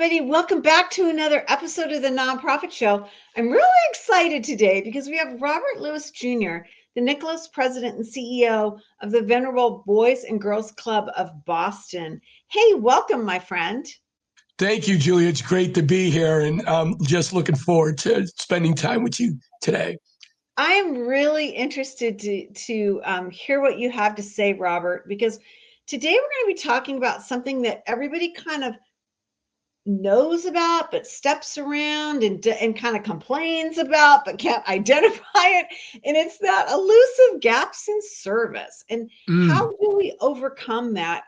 everybody. Welcome back to another episode of the Nonprofit Show. I'm really excited today because we have Robert Lewis Jr., the Nicholas president and CEO of the Venerable Boys and Girls Club of Boston. Hey, welcome, my friend. Thank you, Julia. It's great to be here, and I'm just looking forward to spending time with you today. I am really interested to hear what you have to say, Robert, because today we're going to be talking about something that everybody kind of knows about, but steps around and kind of complains about, but can't identify it. And it's that elusive gaps in service. And how do we overcome that?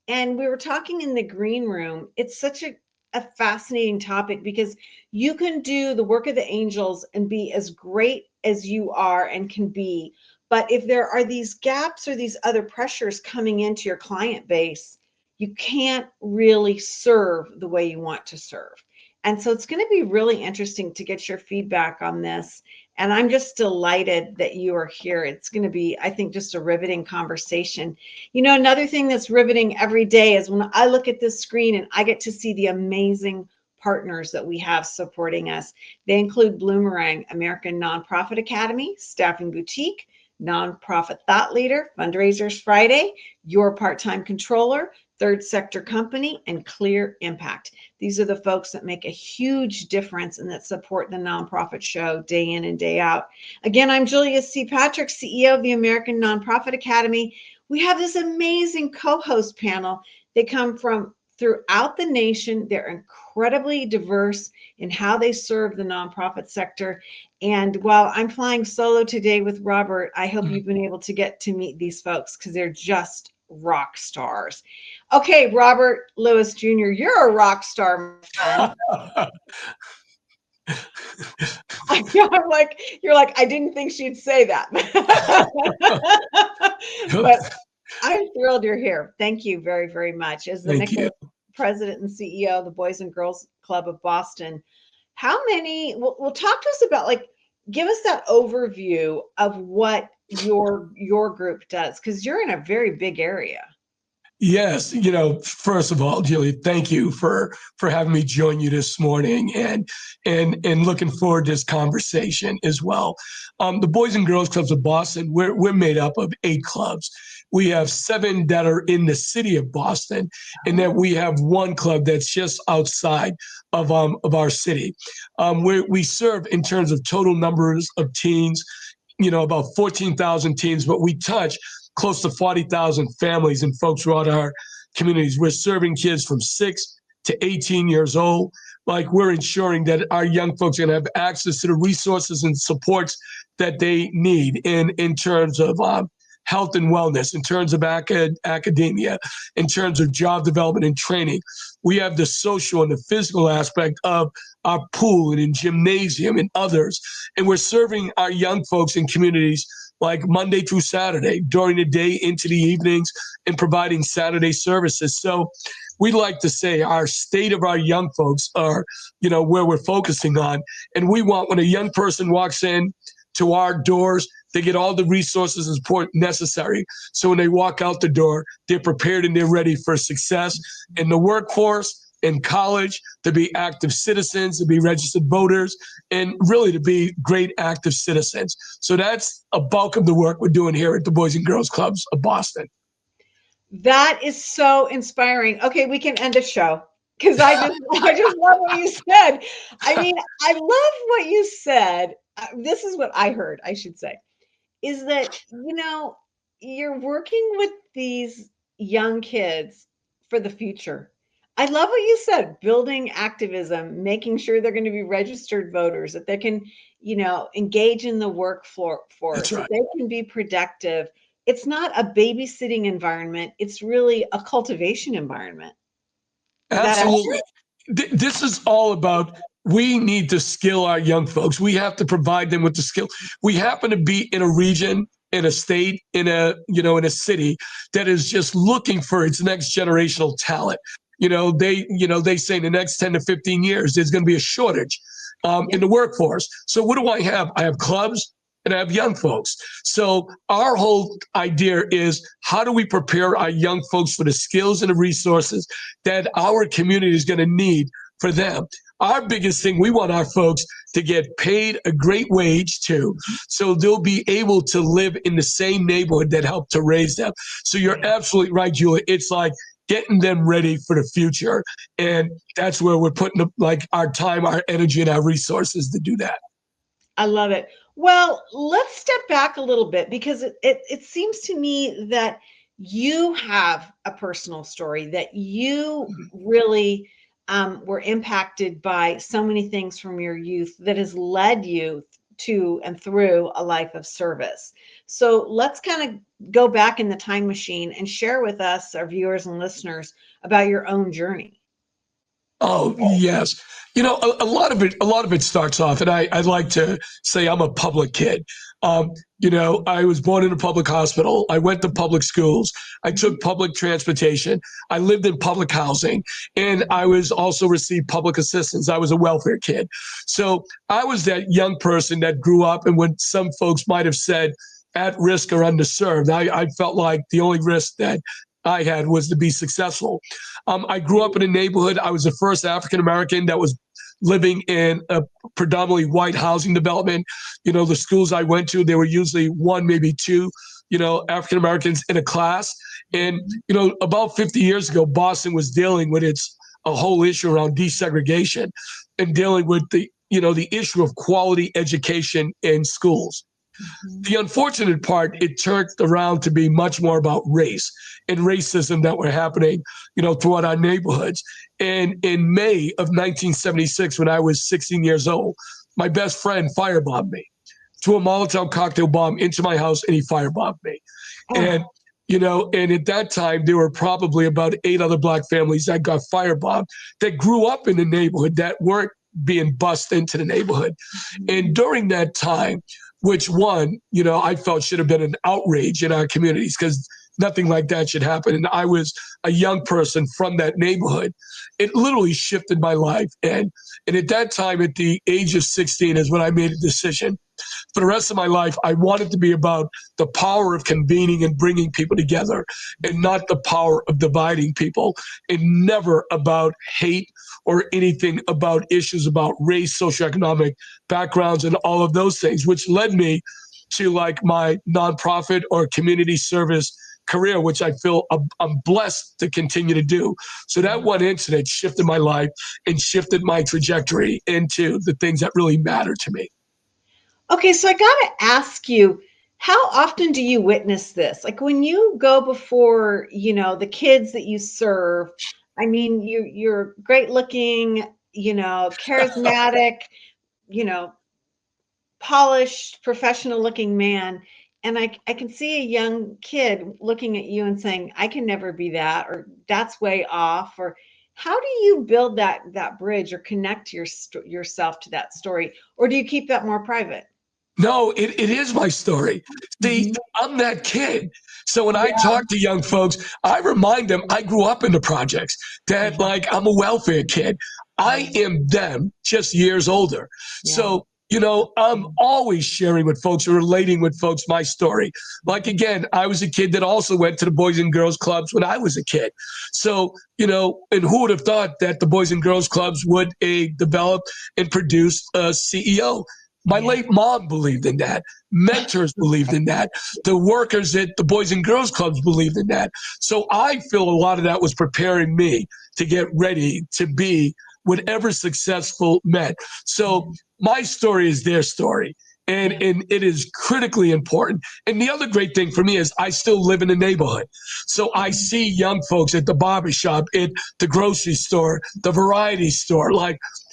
And we were talking in the green room. It's such a fascinating topic because you can do the work of the angels and be as great as you are and can be. But if there are these gaps or these other pressures coming into your client base, you can't really serve the way you want to serve. And so it's going to be really interesting to get your feedback on this. And I'm just delighted that you are here. It's going to be, I think, just a riveting conversation. You know, another thing that's riveting every day is when I look at this screen and I get to see the amazing partners that we have supporting us. They include Bloomerang, American Nonprofit Academy, Staffing Boutique, Nonprofit Thought Leader, Fundraisers Friday, Your Part-Time Controller, Third Sector Company, and Clear Impact. These are the folks that make a huge difference and that support the Nonprofit Show day in and day out. Again, I'm Julia C. Patrick, CEO of the American Nonprofit Academy. We have this amazing co-host panel. They come from throughout the nation. They're incredibly diverse in how they serve the nonprofit sector. And while I'm flying solo today with Robert, I hope you've been able to get to meet these folks because they're just rock stars. Okay, Robert Lewis Jr., you're a rock star, my friend. You're like, I didn't think she'd say that. But I'm thrilled you're here. Thank you very, very much. As the Nicholas president and CEO of the Boys and Girls Club of Boston, how many, well, talk to us about, like, give us that overview of what your group does, because you're in a very big area. Yes, first of all, Julia, thank you for having me join you this morning, and looking forward to this conversation as well. The Boys and Girls Clubs of Boston, we're made up of 8 clubs. We have 7 that are in the city of Boston, and then we have 1 club that's just outside of our city. We serve in terms of total numbers of teens, about 14,000 teens, but we touch close to 40,000 families and folks throughout our communities. We're serving kids from 6 to 18 years old. Like, we're ensuring that our young folks are going to have access to the resources and supports that they need in terms of health and wellness, in terms of academia, in terms of job development and training. We have the social and the physical aspect of our pool and in gymnasium and others. And we're serving our young folks in communities like Monday through Saturday, during the day into the evenings, and providing Saturday services. So we'd like to say our state of our young folks are, where we're focusing on. And we want, when a young person walks in to our doors, they get all the resources and support necessary. So when they walk out the door, they're prepared and they're ready for success in the workforce, in college, to be active citizens, to be registered voters, and really to be great active citizens. So that's a bulk of the work we're doing here at the Boys and Girls Clubs of Boston. That is so inspiring. Okay, we can end the show because I just love what you said. I mean, I love what you said. This is what I heard, I should say, is that, you're working with these young kids for the future. I love what you said, building activism, making sure they're going to be registered voters, that they can, engage in the workforce, That's right. that they can be productive. It's not a babysitting environment. It's really a cultivation environment. Absolutely. This is all about, we need to skill our young folks. We have to provide them with the skill. We happen to be in a region, in a state, in a city that is just looking for its next generational talent. They say in the next 10 to 15 years, there's going to be a shortage in the workforce. So what do I have? I have clubs and I have young folks. So our whole idea is, how do we prepare our young folks for the skills and the resources that our community is going to need for them? Our biggest thing, we want our folks to get paid a great wage too, so they'll be able to live in the same neighborhood that helped to raise them. So you're absolutely right, Julia. It's like getting them ready for the future. And that's where we're putting our time, our energy, and our resources to do that. I love it. Well, let's step back a little bit, because it seems to me that you have a personal story, that you really were impacted by so many things from your youth that has led you to and through a life of service. So let's kind of go back in the time machine and share with us, our viewers and listeners, about your own journey. Oh, yes. A lot of it starts off, and I'd like to say I'm a public kid. I was born in a public hospital. I went to public schools. I took public transportation. I lived in public housing, and I was also received public assistance. I was a welfare kid. So I was that young person that grew up, and when some folks might have said at risk or underserved, I felt like the only risk that I had was to be successful. I grew up in a neighborhood. I was the first African American that was living in a predominantly white housing development. The schools I went to, there were usually one, maybe two, African Americans in a class. And, about 50 years ago, Boston was dealing with a whole issue around desegregation and dealing with the issue of quality education in schools. The unfortunate part, it turned around to be much more about race and racism that were happening, throughout our neighborhoods. And in May of 1976, when I was 16 years old, my best friend firebombed me, threw a Molotov cocktail bomb into my house, and he firebombed me. Oh. And at that time, there were probably about 8 other Black families that got firebombed that grew up in the neighborhood that weren't being bussed into the neighborhood. And during that time, which I felt should have been an outrage in our communities, because nothing like that should happen. And I was a young person from that neighborhood. It literally shifted my life. And at that time, at the age of 16, is when I made a decision. For the rest of my life, I wanted to be about the power of convening and bringing people together, and not the power of dividing people, and never about hate or anything about issues about race, socioeconomic backgrounds, and all of those things, which led me to my nonprofit or community service career, which I feel I'm blessed to continue to do. So that one incident shifted my life and shifted my trajectory into the things that really matter to me. Okay, so I got to ask you, how often do you witness this? Like when you go before, the kids that you serve, I mean, you're great looking, charismatic, polished, professional looking man. And I can see a young kid looking at you and saying, I can never be that, or that's way off. Or how do you build that bridge or connect yourself to that story? Or do you keep that more private? No, it is my story. See, I'm that kid. So when I talk to young folks, I remind them I grew up in the projects, that I'm a welfare kid. I am them, just years older. So, I'm always sharing with folks or relating with folks my story. Like, again, I was a kid that also went to the Boys and Girls Clubs when I was a kid. So, and who would have thought that the Boys and Girls Clubs would develop and produce a CEO? My late mom believed in that. Mentors believed in that. The workers at the Boys and Girls Clubs believed in that. So I feel a lot of that was preparing me to get ready to be whatever successful meant. So my story is their story. And it is critically important. And the other great thing for me is I still live in the neighborhood. So I see young folks at the barbershop, at the grocery store, the variety store,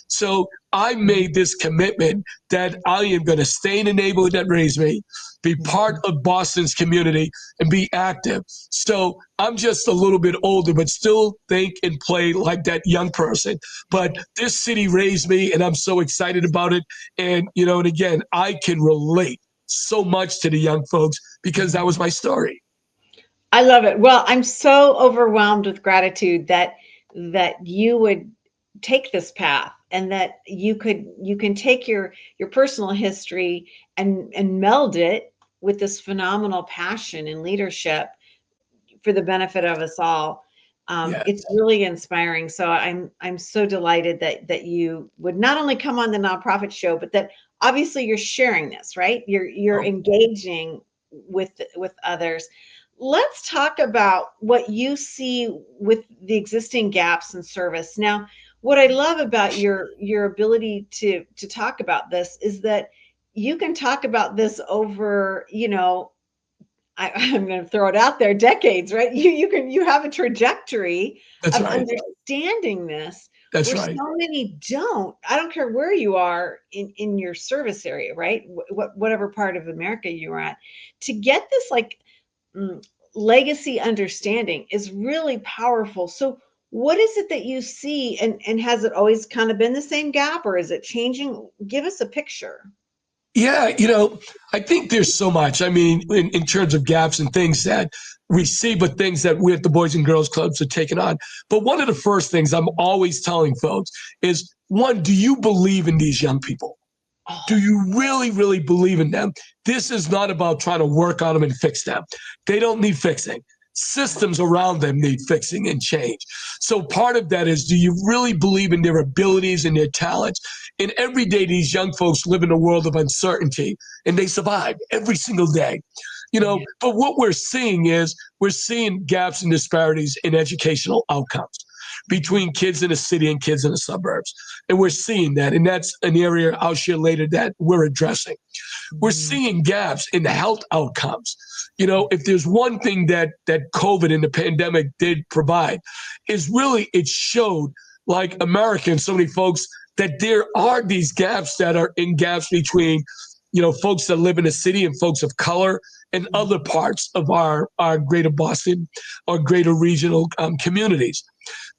so I made this commitment that I am going to stay in the neighborhood that raised me, be part of Boston's community, and be active. So I'm just a little bit older, but still think and play like that young person. But this city raised me, and I'm so excited about it. And, and again, I can relate so much to the young folks because that was my story. I love it. Well, I'm so overwhelmed with gratitude that you would take this path and that you can take your personal history and meld it with this phenomenal passion and leadership for the benefit of us all. Yeah. It's really inspiring. So I'm so delighted that you would not only come on the nonprofit show, but that obviously you're sharing this, right? You're Oh, engaging with others. Let's talk about what you see with the existing gaps in service. Now, what I love about your ability to talk about this is that you can talk about this over, I'm going to throw it out there, decades, right? You have a trajectory that's of right. understanding this That's where so right. many don't. I don't care where you are in your service area, right? Whatever part of America you're at, to get this like mm, legacy understanding is really powerful. So what is it that you see, and has it always kind of been the same gap, or is it changing? Give us a picture. Yeah, I think there's so much. I mean, in terms of gaps and things that we see, but things that we at the Boys and Girls Clubs are taking on. But one of the first things I'm always telling folks is, one, do you believe in these young people? Do Oh, you really, really believe in them? This is not about trying to work on them and fix them. They don't need fixing. Systems around them need fixing and change. So part of that is, do you really believe in their abilities and their talents? And every day, these young folks live in a world of uncertainty and they survive every single day. yeah. But what we're seeing is we're seeing gaps and disparities in educational outcomes between kids in the city and kids in the suburbs. And we're seeing that. And that's an area I'll share later that we're addressing. We're Mhm. seeing gaps in the health outcomes. If there's one thing that COVID and the pandemic did provide, is really it showed, like Americans, so many folks, that there are these gaps that are in gaps between, folks that live in the city and folks of color and other parts of our greater Boston or greater regional communities.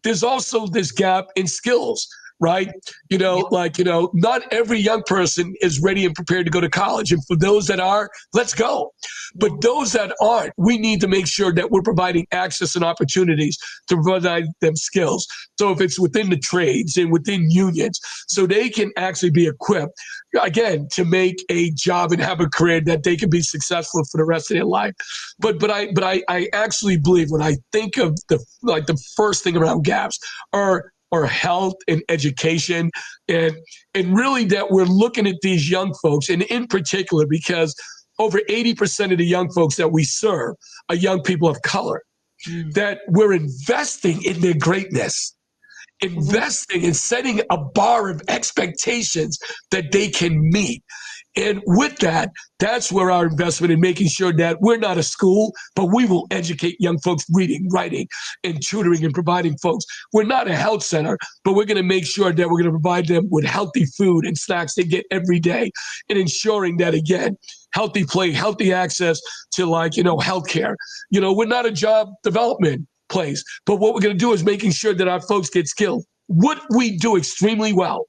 There's also this gap in skills, right? Not every young person is ready and prepared to go to college. And for those that are, let's go. But those that aren't, we need to make sure that we're providing access and opportunities to provide them skills. So if it's within the trades and within unions, so they can actually be equipped, again, to make a job and have a career that they can be successful for the rest of their life. But I actually believe, when I think of the first thing around gaps are health and education, and really that we're looking at these young folks, and in particular because over 80% of the young folks that we serve are young people of color, Mm. that we're investing in their greatness, Mhm. investing in setting a bar of expectations that they can meet. And with that, that's where our investment in making sure that we're not a school, but we will educate young folks reading, writing, and tutoring and providing folks. We're not a health center, but we're going to make sure that we're going to provide them with healthy food and snacks they get every day, and ensuring that, again, healthy play, healthy access to healthcare. We're not a job development place, but what we're going to do is making sure that our folks get skilled. What we do extremely well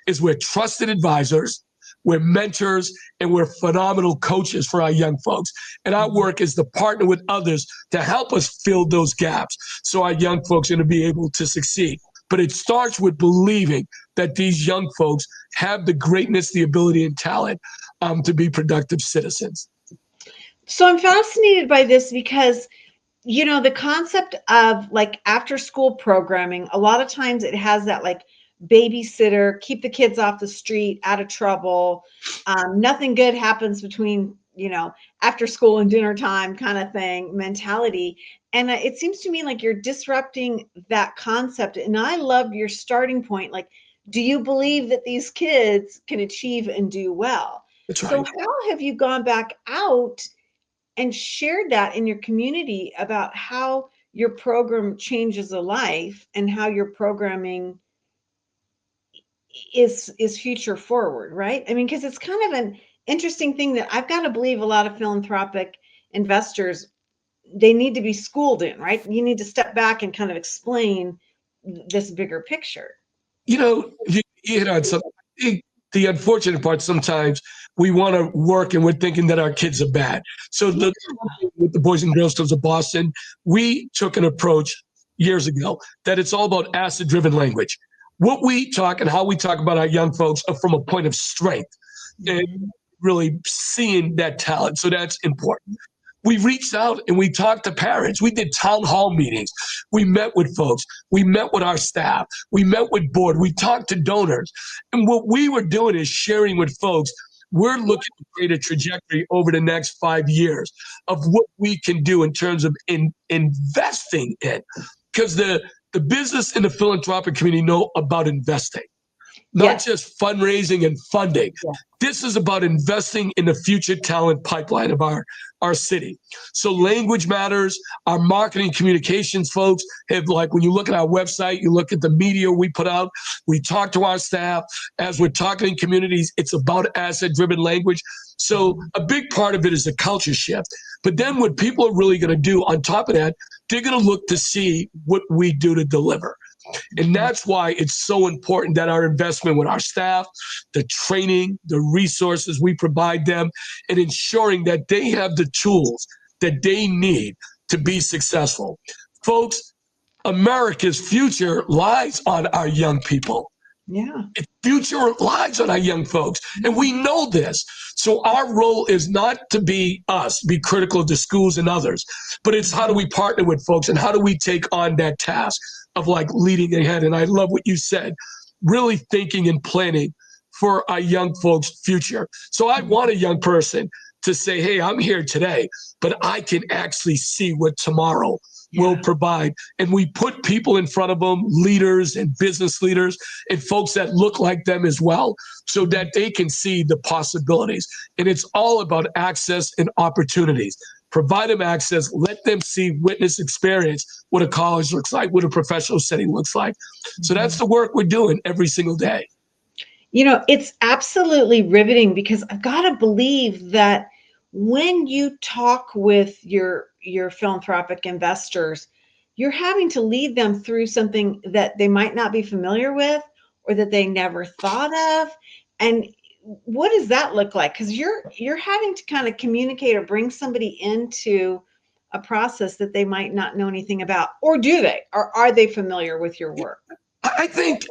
is we're trusted advisors, we're mentors, and we're phenomenal coaches for our young folks. And our work is to partner with others to help us fill those gaps so our young folks are going to be able to succeed. But it starts with believing that these young folks have the greatness, the ability, and talent to be productive citizens. So I'm fascinated by this because the concept of like after school programming, a lot of times it has that like babysitter, keep the kids off the street, out of trouble. Nothing good happens between, after school and dinner time kind of thing mentality. And it seems to me like you're disrupting that concept. And I love your starting point. Like, do you believe that these kids can achieve and do well? That's So, right. how have you gone back out and shared that in your community about how your program changes a life and how your programming is future forward, right? I mean, because it's kind of an interesting thing that I've got to believe a lot of philanthropic investors, they need to be schooled in, right? You need to step back and kind of explain this bigger picture. You hit on something. I think the unfortunate part, sometimes we want to work and we're thinking that our kids are bad. So Yeah. with the Boys and Girls Clubs of Boston, we took an approach years ago that it's all about asset-driven language. what we talk and how we talk about our young folks are from a point of strength and Mhm. really seeing that talent. So that's important. We reached out and we talked to parents. We did town hall meetings. We met with folks. We met with our staff. We met with board. We talked to donors. And what we were doing is sharing with folks, we're looking to create a trajectory over the next 5 years of what we can do in terms of investing in. Because the business and the philanthropic community know about investing, not Yes. just fundraising and funding. Yeah. This is about investing in the future talent pipeline of our city. So language matters. Our marketing communications folks have, like, when you look at our website, you look at the media we put out, we talk to our staff. As we're talking in communities, it's about asset-driven language. So a big part of it is the culture shift. But then what people are really going to do on top of that, they're going to look to see what we do to deliver. And that's why it's so important that our investment with our staff, the training, the resources we provide them, and ensuring that they have the tools that they need to be successful. Folks, America's future lies on our young people. Yeah. Its future lies on our young folks. And we know this. So our role is not to be us, be critical to schools and others, but it's how do we partner with folks and how do we take on that task of like leading ahead. And I love what you said, really thinking and planning for our young folks' future. So I want a young person to say, hey, I'm here today, but I can actually see what tomorrow will provide. And we put people in front of them, leaders and business leaders and folks that look like them as well, so that they can see the possibilities. And it's all about access and opportunities. Provide them access, let them see, witness, experience what a college looks like, what a professional setting looks like. So that's the work we're doing every single day. You know, it's absolutely riveting because I've got to believe that when you talk with your philanthropic investors, you're having to lead them through something that they might not be familiar with or that they never thought of. And what does that look like? Because you're having to kind of communicate or bring somebody into a process that they might not know anything about, or do they? Or are they familiar with your work? I think,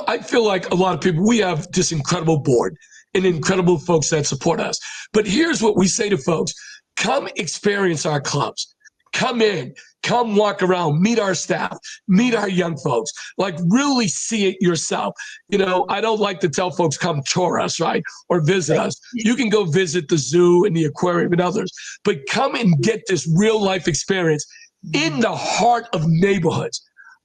I feel like a lot of people, we have this incredible board and incredible folks that support us. But here's what we say to folks: come experience our clubs. Come in, come walk around, meet our staff, meet our young folks, like really see it yourself. I don't like to tell folks come tour us, right? Or visit us. You can go visit the zoo and the aquarium and others, but come and get this real life experience in the heart of neighborhoods.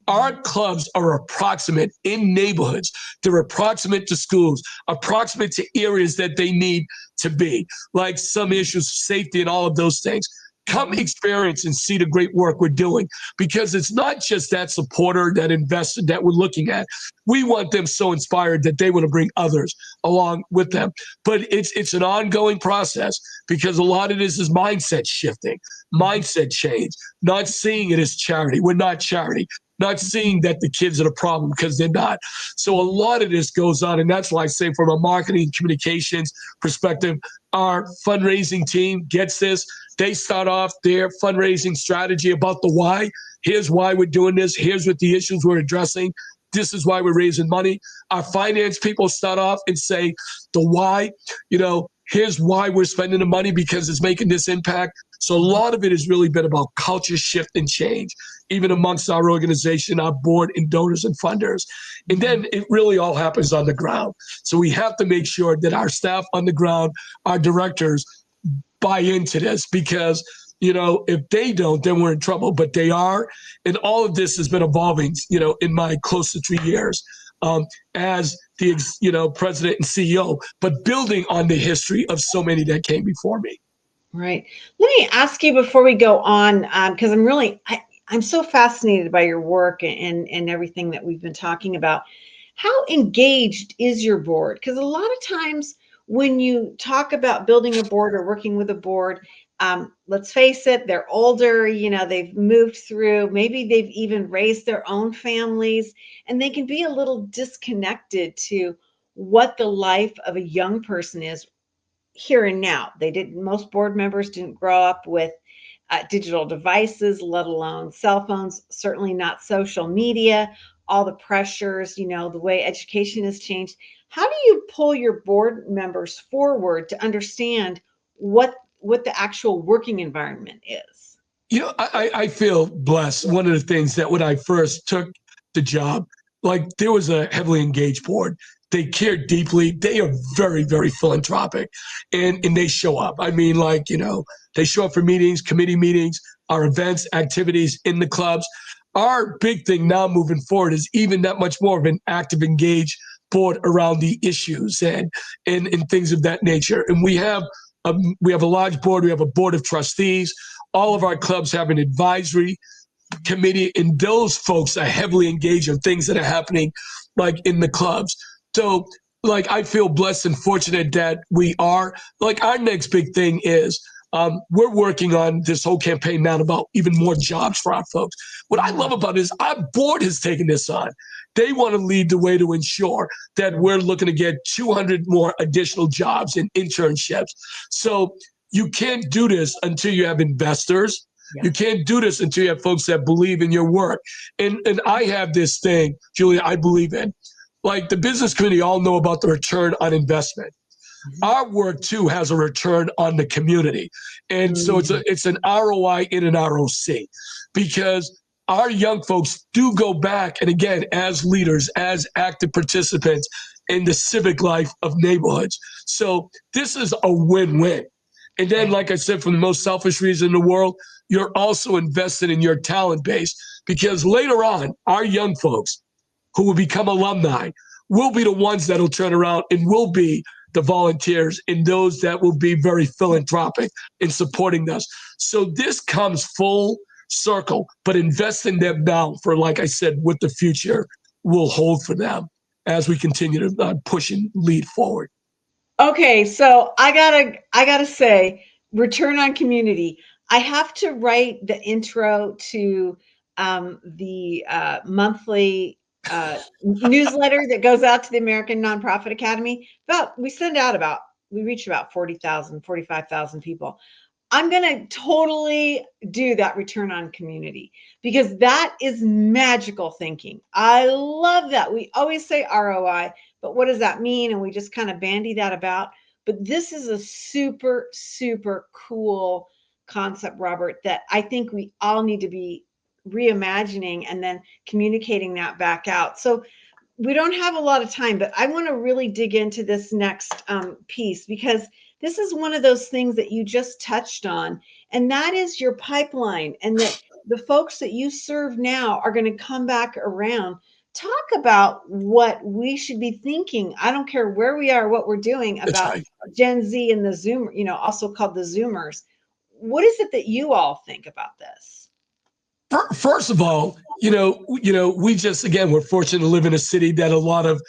Our clubs are approximate in neighborhoods. They're approximate to schools, approximate to areas that they need to be, like some issues, safety and all of those things. Come experience and see the great work we're doing, because it's not just that supporter, that investor that we're looking at. We want them so inspired that they want to bring others along with them. But it's an ongoing process, because a lot of this is mindset shifting, mindset change, not seeing it as charity. We're not charity. Not seeing that the kids are the problem, because they're not. So a lot of this goes on. And that's why I say, from a marketing communications perspective, our fundraising team gets this. They start off their fundraising strategy about the why. Here's why we're doing this. Here's what the issues we're addressing. This is why we're raising money. Our finance people start off and say the why, here's why we're spending the money, because it's making this impact. So a lot of it has really been about culture shift and change, even amongst our organization, our board and donors and funders. And then it really all happens on the ground. So we have to make sure that our staff on the ground, our directors, buy into this, because if they don't, then we're in trouble. But they are. And all of this has been evolving, in my close to 3 years as the, president and CEO, but building on the history of so many that came before me. Right. Let me ask you before we go on, because I'm so fascinated by your work and everything that we've been talking about. How engaged is your board? Because a lot of times when you talk about building a board or working with a board, let's face it, they're older, they've moved through, maybe they've even raised their own families, and they can be a little disconnected to what the life of a young person is here and now. Most board members didn't grow up with digital devices, let alone cell phones, certainly not social media, all the pressures, the way education has changed. How do you pull your board members forward to understand what the actual working environment is? I feel blessed. One of the things that when I first took the job, like there was a heavily engaged board. They care deeply. They are very, very philanthropic, and they show up. I mean, they show up for meetings, committee meetings, our events, activities in the clubs. Our big thing now moving forward is even that much more of an active, engaged board around the issues and things of that nature. And we have a large board. We have a board of trustees. All of our clubs have an advisory committee, and those folks are heavily engaged in things that are happening like in the clubs. So I feel blessed and fortunate that we are our next big thing is we're working on this whole campaign now about even more jobs for our folks. What I love about it is our board has taken this on. They want to lead the way to ensure that we're looking to get 200 more additional jobs and internships. So you can't do this until you have investors. Yeah. You can't do this until you have folks that believe in your work. And I have this thing, Julia, I believe in. The business community all know about the return on investment. Mm-hmm. Our work, too, has a return on the community. And so it's an ROI in an ROC because our young folks do go back, and again, as leaders, as active participants in the civic life of neighborhoods. So this is a win-win. And then, like I said, from the most selfish reason in the world, you're also invested in your talent base because later on, our young folks who will become alumni will be the ones that will turn around and will be the volunteers and those that will be very philanthropic in supporting us. So this comes full circle, but invest in them now for, like I said, what the future will hold for them as we continue to push and lead forward. Okay, so I gotta say, return on community. I have to write the intro to the monthly newsletter that goes out to the American Nonprofit Academy. We reach about 40,000, 45,000 people. I'm going to totally do that return on community because that is magical thinking. I love that. We always say ROI, but what does that mean? And we just kind of bandy that about. But this is a super, super cool concept, Robert, that I think we all need to be reimagining and then communicating that back out. So we don't have a lot of time, but I want to really dig into this next piece because this is one of those things that you just touched on, and that is your pipeline, and that the folks that you serve now are going to come back around. Talk about what we should be thinking. I don't care where we are, what we're doing about Gen Z and the Zoomer, also called the Zoomers. What is it that you all think about this? First of all, we just, again, we're fortunate to live in a city that a lot of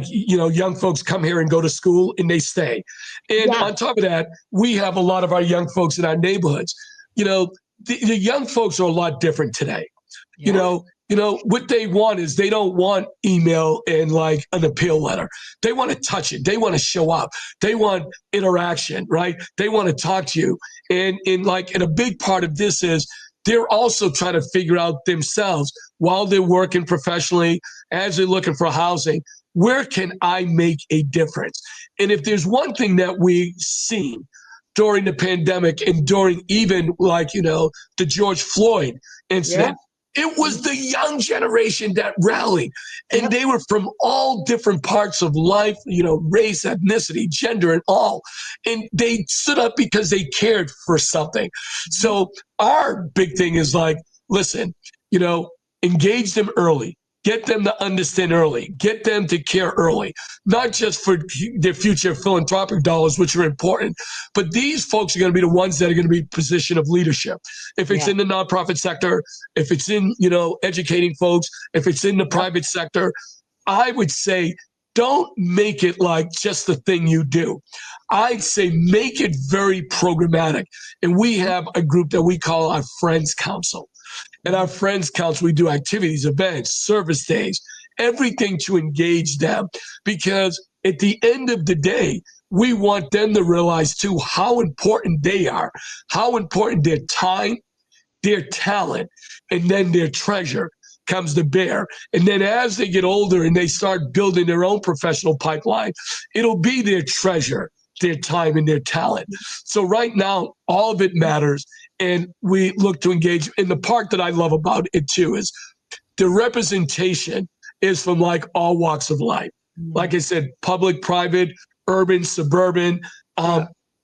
young folks come here and go to school and they stay. And on top of that, we have a lot of our young folks in our neighborhoods. The young folks are a lot different today. Yeah. What they want is they don't want email and an appeal letter. They want to touch it. They want to show up. They want interaction, right? They want to talk to you. And a big part of this is they're also trying to figure out themselves while they're working professionally, as they're looking for housing, where can I make a difference? And if there's one thing that we've seen during the pandemic and during even the George Floyd incident, it was the young generation that rallied, and they were from all different parts of life, race, ethnicity, gender, and all. And they stood up because they cared for something. So our big thing is listen, engage them early. Get them to understand early. Get them to care early, not just for their future philanthropic dollars, which are important, but these folks are going to be the ones that are going to be in position of leadership. If it's in the nonprofit sector, if it's in, educating folks, if it's in the private sector, I would say don't make it just the thing you do. I'd say make it very programmatic. And we have a group that we call our Friends Council. And our Friends Council, we do activities, events, service days, everything to engage them. Because at the end of the day, we want them to realize, too, how important they are, how important their time, their talent, and then their treasure comes to bear. And then as they get older and they start building their own professional pipeline, it'll be their treasure, their time and their talent. So right now, all of it matters. And we look to engage. And the part that I love about it too is the representation is from like all walks of life. Like I said, public, private, urban, suburban.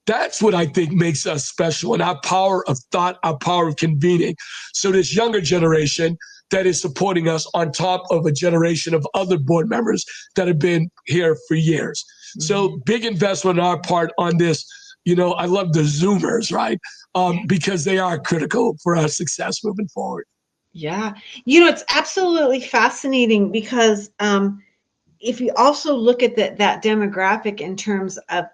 That's what I think makes us special, and our power of thought, our power of convening. So this younger generation that is supporting us on top of a generation of other board members that have been here for years. So big investment on our part on this. You know, I love the Zoomers, right? Because they are critical for our success moving forward. Yeah. You know, it's absolutely fascinating because if you also look at that demographic in terms of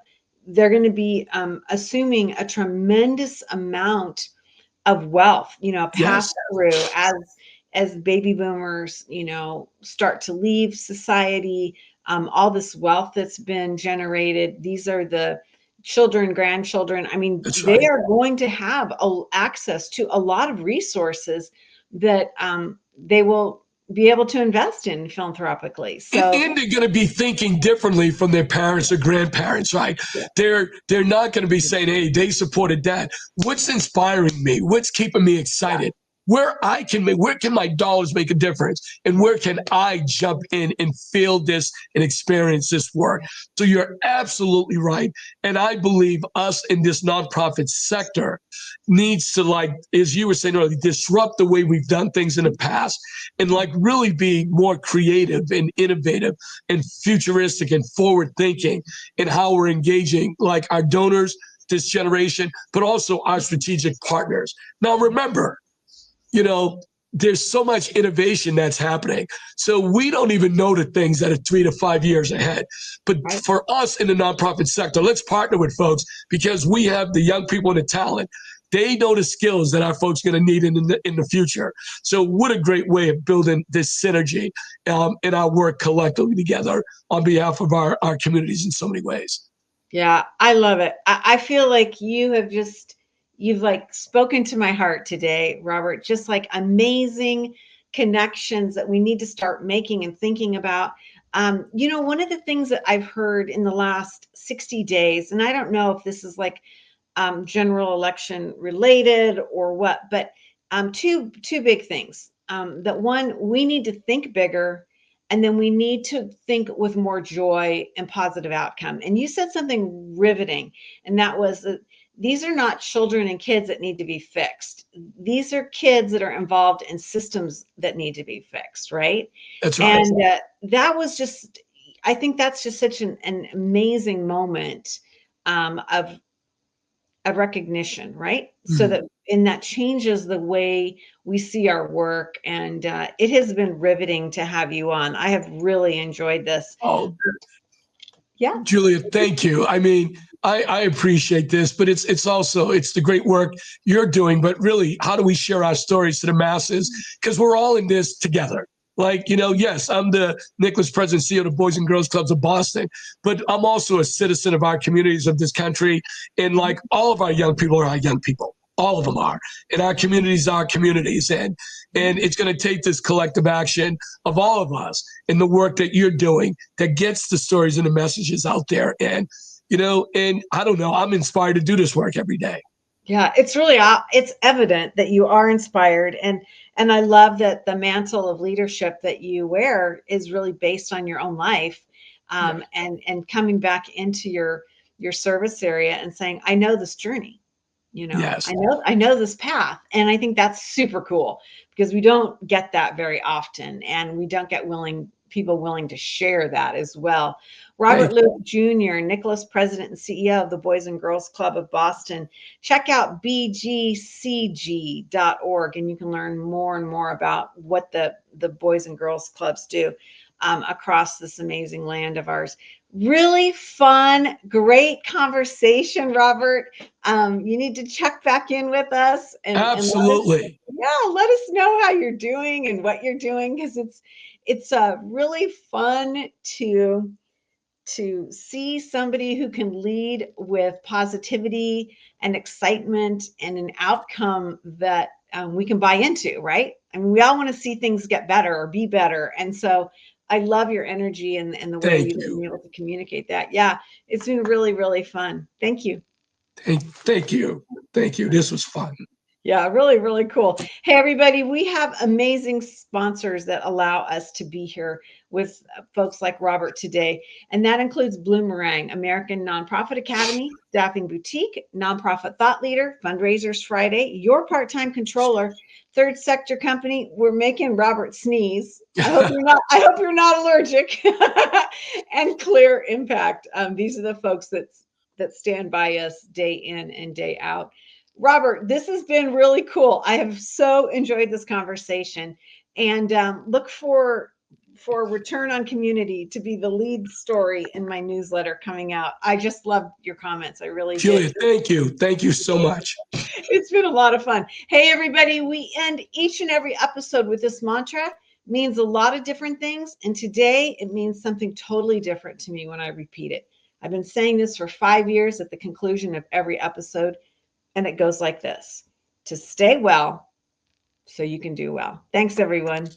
they're going to be assuming a tremendous amount of wealth, you know, passed through as baby boomers, you know, start to leave society, all this wealth that's been generated. These are the children, grandchildren. I mean, That's they right. are going to have access to a lot of resources that they will be able to invest in philanthropically. So And they're going to be thinking differently from their parents or grandparents, right? yeah, They're not going to be saying, "Hey, they supported that." What's inspiring me? What's keeping me excited? Where can my dollars make a difference, and where can I jump in and feel this and experience this work? So you're absolutely right, and I believe us in this nonprofit sector needs to, like as you were saying earlier, disrupt the way we've done things in the past and like really be more creative and innovative and futuristic and forward thinking in how we're engaging like our donors this generation, but also our strategic partners. Now, remember, you know, there's so much innovation that's happening. So we don't even know the things that are 3 to 5 years ahead. But for us in the nonprofit sector, let's partner with folks because we have the young people and the talent. They know the skills that our folks are going to need in the future. So what a great way of building this synergy and our work collectively together on behalf of our communities in so many ways. yeah, I love it. I feel like you've like spoken to my heart today, Robert, just like amazing connections that we need to start making and thinking about. You know, one of the things that I've heard in the last 60 days, and I don't know if this is like general election related or what, but two big things. That one, we need to think bigger, and then we need to think with more joy and positive outcome. And you said something riveting, and that was that these are not children and kids that need to be fixed. These are kids that are involved in systems that need to be fixed, right? That's right. And that was just, I think that's just such an amazing moment of recognition, right? So that and that changes the way we see our work. And it has been riveting to have you on. I have really enjoyed this. Oh, Yeah. Julia, thank you. I mean, I appreciate this, but it's also it's the great work you're doing. But really, how do we share our stories to the masses? Because we're all in this together. Like, you know, yes, I'm the Nicholas President CEO of the Boys and Girls Clubs of Boston, but I'm also a citizen of our communities of this country. And like all of our young people are our young people. All of them are. And our communities are communities. And it's going to take this collective action of all of us in the work that you're doing that gets the stories and the messages out there. And, you know, and I don't know, I'm inspired to do this work every day. Yeah, it's really it's evident that you are inspired, and I love that the mantle of leadership that you wear is really based on your own life, and coming back into your service area and saying, I know this journey, you know, Yes. I know this path, and I think that's super cool because we don't get that very often, and we don't get people willing to share that as well. Robert Luke Jr., Nicholas, President and CEO of the Boys and Girls Club of Boston. Check out bgcg.org, and you can learn more and more about what the Boys and Girls Clubs do across this amazing land of ours. Really fun, great conversation, Robert. You need to check back in with us and Absolutely. let us know how you're doing and what you're doing, because it's really fun to see somebody who can lead with positivity and excitement and an outcome that we can buy into, right? I mean, we all want to see things get better or be better. And so I love your energy and the way Thank you've been you. able to communicate that. Yeah, it's been really, really fun. Thank you. Thank you. Thank you. This was fun. Yeah, really, really cool. Hey, everybody, we have amazing sponsors that allow us to be here with folks like Robert today. And that includes Bloomerang, American Nonprofit Academy, Staffing Boutique, Nonprofit Thought Leader, Fundraisers Friday, Your Part-Time Controller, Third Sector Company. We're making Robert sneeze. I hope you're not allergic. And Clear Impact. These are the folks that stand by us day in and day out. Robert, this has been really cool. I have so enjoyed this conversation, and look for Return on Community to be the lead story in my newsletter coming out. I just loved your comments. I really did. Julia, thank you. Thank you so much. It's been a lot of fun. Hey, everybody, we end each and every episode with this mantra. It means a lot of different things, and today it means something totally different to me when I repeat it. I've been saying this for 5 years at the conclusion of every episode. And it goes like this: to stay well so you can do well. Thanks, everyone.